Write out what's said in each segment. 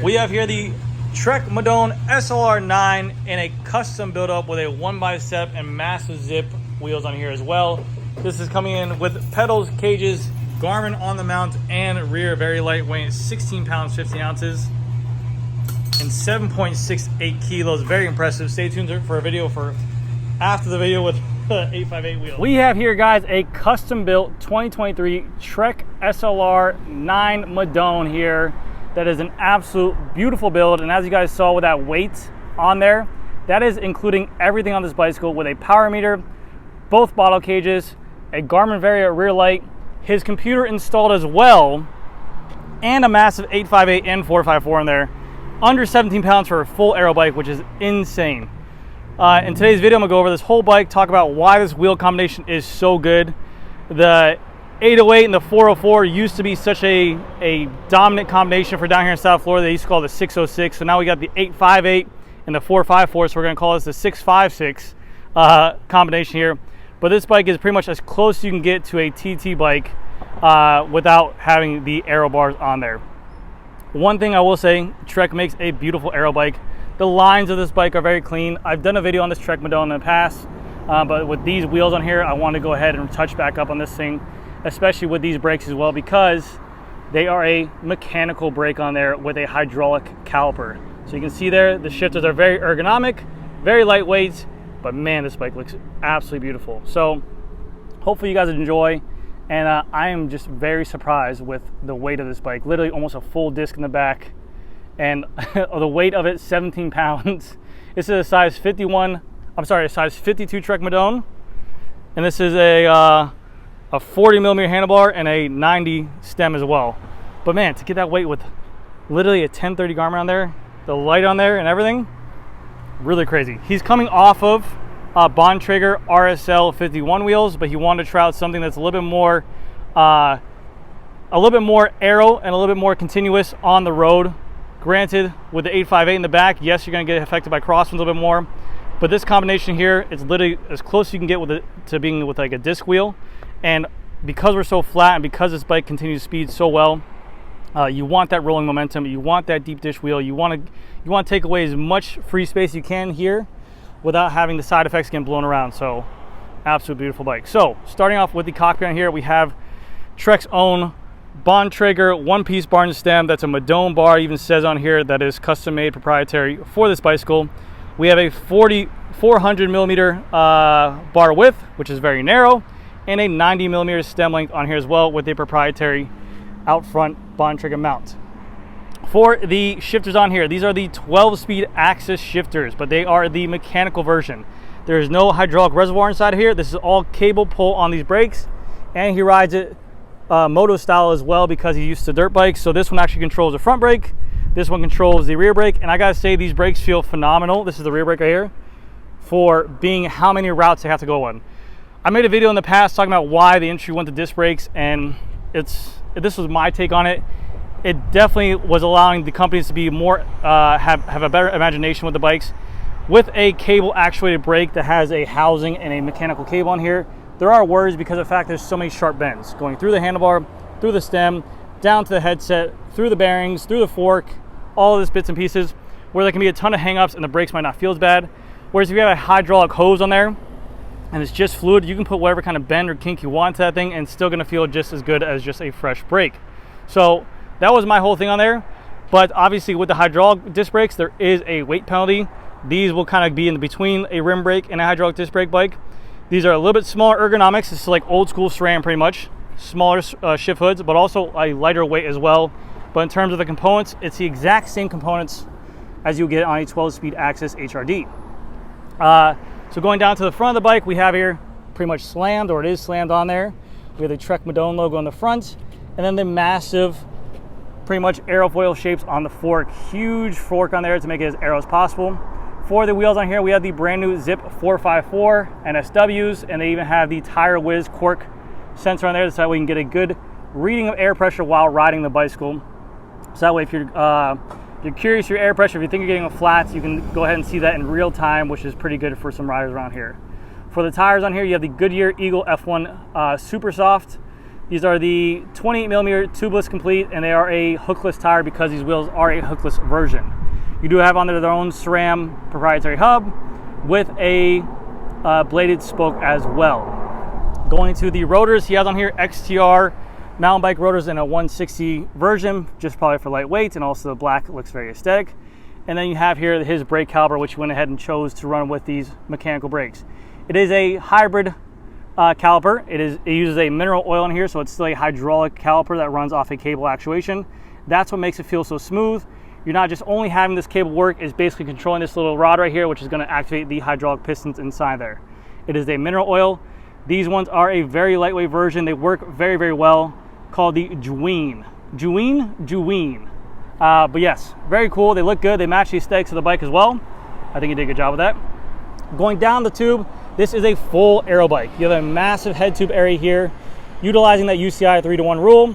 We have here the Trek Madone Slr 9 in a custom build-up with a 1x7 and massive zip wheels on here as well. This is coming in with pedals, cages, Garmin on the mount, and rear, very lightweight, 16 pounds, 15 ounces, and 7.68 kilos. Very impressive. Stay tuned for a video for after the video with 858 wheels. We have here, guys, a custom-built 2023 Trek SLR 9 Madone here. That is an absolute beautiful build, and as you guys saw with that weight on there, that is including everything on this bicycle with a power meter, both bottle cages, a Garmin Varia rear light, his computer installed as well, and a massive 858 and 454 in there. Under 17 pounds for a full aero bike, which is insane. In today's video, I'm gonna go over this whole bike, talk about why this wheel combination is so good. The 808 and the 404 used to be such a dominant combination for down here in South Florida. They used to call it the 606. So now we got the 858 and the 454. So we're going to call this the 656 combination here. But this bike is pretty much as close as you can get to a TT bike without having the aero bars on there. One thing I will say, Trek makes a beautiful aero bike. The lines of this bike are very clean. I've done a video on this Trek Madone in the past, but with these wheels on here, I want to go ahead and touch back up on this thing, especially with these brakes as well, because they are a mechanical brake on there with a hydraulic caliper. So you can see there, the shifters are very ergonomic, very lightweight, but man, this bike looks absolutely beautiful. So hopefully you guys enjoy, and I am just very surprised with the weight of this bike. Literally almost a full disc in the back, and the weight of it, 17 pounds. This is a size 52 Trek Madone, and this is a 40 millimeter handlebar and a 90 stem as well. But man, to get that weight with literally a 1030 Garmin on there, the light on there and everything, really crazy. He's coming off of Bontrager RSL 51 wheels, but he wanted to try out something that's a little bit more aero and a little bit more continuous on the road. Granted, with the 858 in the back, yes, you're going to get affected by crosswinds a little bit more, but this combination here is literally as close as you can get with it to being with like a disc wheel. And because we're so flat and because this bike continues to speed so well, you want that rolling momentum, you want that deep dish wheel, you want to take away as much free space you can here without having the side effects getting blown around. So absolute beautiful bike. So starting off with the cockpit on here, we have Trek's own Bontrager one-piece bar and stem. That's a Madone bar. It even says on here that is custom made, proprietary for this bicycle. We have a 400 millimeter bar width, which is very narrow, and a 90 millimeter stem length on here as well with a proprietary out front Bontrager mount. For the shifters on here, these are the 12-speed axis shifters, but they are the mechanical version. There is no hydraulic reservoir inside of here. This is all cable pull on these brakes, and he rides it moto style as well because he's used to dirt bikes. So this one actually controls the front brake, this one controls the rear brake, and I gotta say these brakes feel phenomenal. This is the rear brake right here, for being how many routes they have to go on. I made a video in the past talking about why the industry went to disc brakes, and this was my take on it. It definitely was allowing the companies to be more have a better imagination with the bikes. With a cable actuated brake that has a housing and a mechanical cable on here, there are worries because of the fact there's so many sharp bends going through the handlebar, through the stem, down to the headset, through the bearings, through the fork, all of this bits and pieces, where there can be a ton of hang-ups and the brakes might not feel as bad. Whereas if you have a hydraulic hose on there and it's just fluid, you can put whatever kind of bend or kink you want to that thing and it's still going to feel just as good as just a fresh brake. So that was my whole thing on there. But obviously with the hydraulic disc brakes, there is a weight penalty. These will kind of be in between a rim brake and a hydraulic disc brake bike. These are a little bit smaller ergonomics. This is like old school SRAM pretty much. Smaller shift hoods, but also a lighter weight as well. But in terms of the components, it's the exact same components as you get on a 12-speed Axis HRD. So going down to the front of the bike, we have here pretty much slammed, or it is slammed on there. We have the Trek Madone logo on the front, and then the massive, pretty much aerofoil shapes on the fork. Huge fork on there to make it as aero as possible. For the wheels on here, we have the brand new Zip 454 NSWs, and they even have the Tire Wiz cork sensor on there, so that we can get a good reading of air pressure while riding the bicycle. So that way, if you're curious your air pressure, if you think you're getting a flat, you can go ahead and see that in real time, which is pretty good for some riders around here. For the tires on here, you have the Goodyear Eagle F1 Super Soft. These are the 28mm tubeless complete, and they are a hookless tire because these wheels are a hookless version. You do have on there their own SRAM proprietary hub with a bladed spoke as well. Going to the rotors, he has on here XTR mountain bike rotors in a 160 version, just probably for lightweight, and also the black looks very aesthetic. And then you have here his brake caliper, which he went ahead and chose to run with these mechanical brakes. It is a hybrid caliper. It uses a mineral oil in here, so it's still a hydraulic caliper that runs off a cable actuation. That's what makes it feel so smooth. You're not just only having this cable work, it's basically controlling this little rod right here, which is going to activate the hydraulic pistons inside there. It is a mineral oil. These ones are a very lightweight version. They work very, very well, called the Juween. But yes, very cool. They look good. They match the aesthetics of the bike as well. I think you did a good job with that. Going down the tube, this is a full aero bike. You have a massive head tube area here, utilizing that UCI 3-to-1 rule.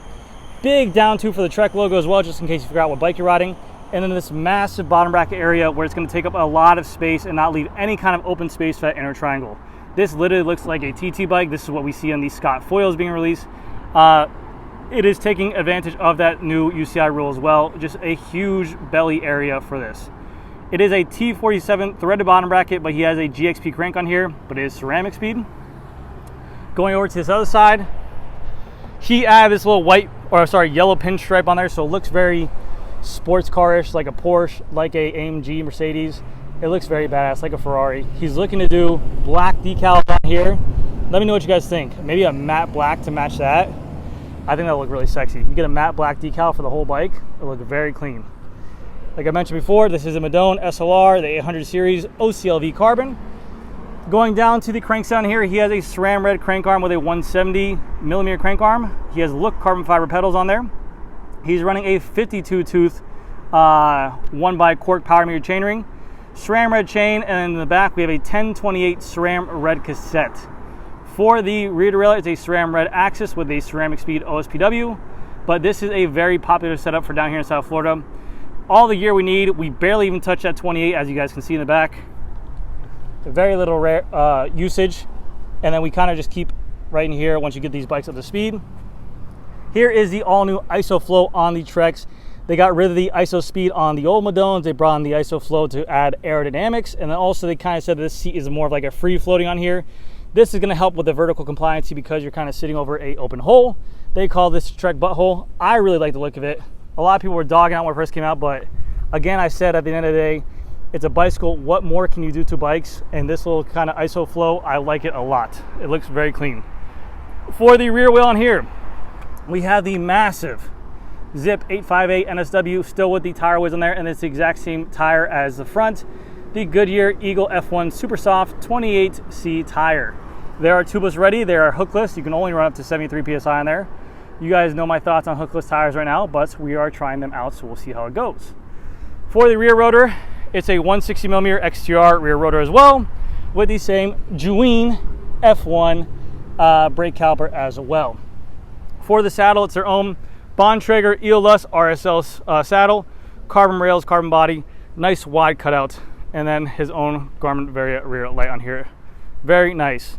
Big down tube for the Trek logo as well, just in case you forgot what bike you're riding. And then this massive bottom bracket area where it's going to take up a lot of space and not leave any kind of open space for that inner triangle. This literally looks like a TT bike. This is what we see on these Scott foils being released. It is taking advantage of that new UCI rule as well. Just a huge belly area for this. It is a T47 threaded bottom bracket, but he has a GXP crank on here, but it is ceramic speed. Going over to this other side, he added this little yellow pinstripe on there, so it looks very sports car-ish, like a Porsche, like a AMG Mercedes. It looks very badass, like a Ferrari. He's looking to do black decals on here. Let me know what you guys think. Maybe a matte black to match that. I think that'll look really sexy. You get a matte black decal for the whole bike, it'll look very clean. Like I mentioned before, this is a Madone Slr, the 800 series OCLV carbon. Going down to the crank sound here, he has a SRAM red crank arm with a 170mm crank arm. He has look carbon fiber pedals on there. He's running a 52 tooth 1x cork power meter chainring, SRAM red chain, and in the back we have a 1028 SRAM red cassette. For the rear derailleur, it's a SRAM red axis with a ceramic speed OSPW, but this is a very popular setup for down here in South Florida. All the gear we need, we barely even touch that 28, as you guys can see in the back. Very little usage, and then we kind of just keep right in here once you get these bikes up to speed. Here is the all-new ISOFlow on the Treks. They got rid of the ISO speed on the old Madones. They brought in the ISOFlow to add aerodynamics, and then also they kind of said this seat is more of like a free floating on here. This is going to help with the vertical compliancy because you're kind of sitting over a open hole. They call this Trek butthole. I really like the look of it. A lot of people were dogging out when it first came out, but again, I said at the end of the day, it's a bicycle. What more can you do to bikes? And this little kind of ISOFlow, I like it a lot. It looks very clean. For the rear wheel on here, we have the massive Zip 858 NSW, still with the tire ways on there, and it's the exact same tire as the front. The Goodyear Eagle F1 Super Soft 28C tire. They are tubeless ready. They are hookless. You can only run up to 73 PSI on there. You guys know my thoughts on hookless tires right now, but we are trying them out, so we'll see how it goes. For the rear rotor, it's a 160mm XTR rear rotor as well, with the same Juween F1 brake caliper as well. For the saddle, it's their own Bontrager ELITEWHEELS RSL saddle, carbon rails, carbon body, nice wide cutout, and then his own Garmin Varia rear light on here. Very nice.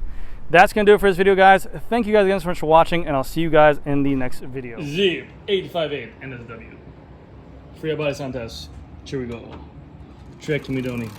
That's going to do it for this video, guys. Thank you guys again so much for watching, and I'll see you guys in the next video. Zip 858 NSW. Free Body Santas. Here we go. Trek Madone.